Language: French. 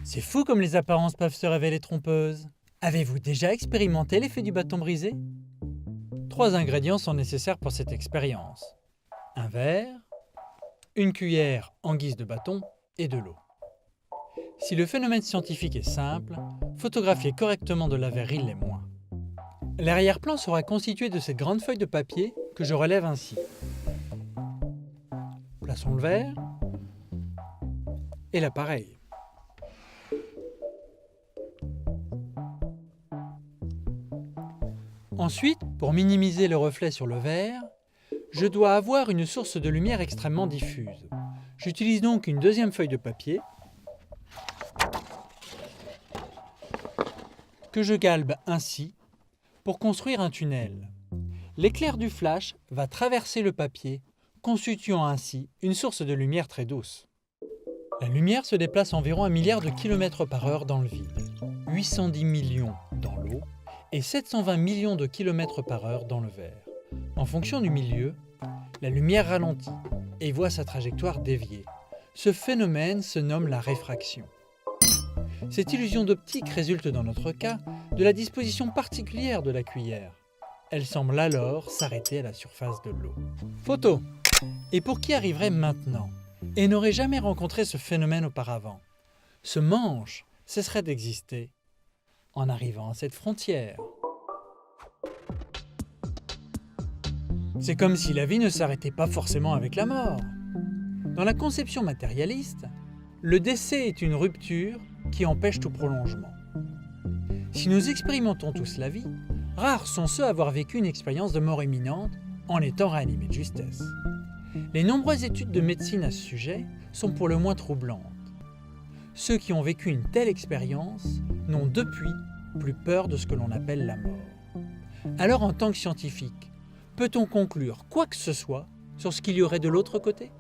C'est fou comme les apparences peuvent se révéler trompeuses. Avez-vous déjà expérimenté l'effet du bâton brisé? 3 ingrédients sont nécessaires pour cette expérience. Un verre, une cuillère en guise de bâton et de l'eau. Si le phénomène scientifique est simple, photographier correctement de la verre l'est moins. L'arrière-plan sera constitué de cette grande feuille de papier que je relève ainsi. Plaçons le verre et l'appareil. Ensuite, pour minimiser le reflet sur le verre, je dois avoir une source de lumière extrêmement diffuse. J'utilise donc une deuxième feuille de papier que je galbe ainsi pour construire un tunnel. L'éclair du flash va traverser le papier, constituant ainsi une source de lumière très douce. La lumière se déplace environ 1 milliard de kilomètres par heure dans le vide, 810 millions dans l'eau et 720 millions de kilomètres par heure dans le verre. En fonction du milieu, la lumière ralentit et voit sa trajectoire dévier. Ce phénomène se nomme la réfraction. Cette illusion d'optique résulte dans notre cas de la disposition particulière de la cuillère. Elle semble alors s'arrêter à la surface de l'eau. Photo. Et pour qui arriverait maintenant et n'aurait jamais rencontré ce phénomène auparavant, ce manche cesserait d'exister en arrivant à cette frontière. C'est comme si la vie ne s'arrêtait pas forcément avec la mort. Dans la conception matérialiste, le décès est une rupture qui empêche tout prolongement. Si nous expérimentons tous la vie, rares sont ceux à avoir vécu une expérience de mort imminente en étant réanimés de justesse. Les nombreuses études de médecine à ce sujet sont pour le moins troublantes. Ceux qui ont vécu une telle expérience n'ont depuis plus peur de ce que l'on appelle la mort. Alors en tant que scientifique, peut-on conclure quoi que ce soit sur ce qu'il y aurait de l'autre côté ?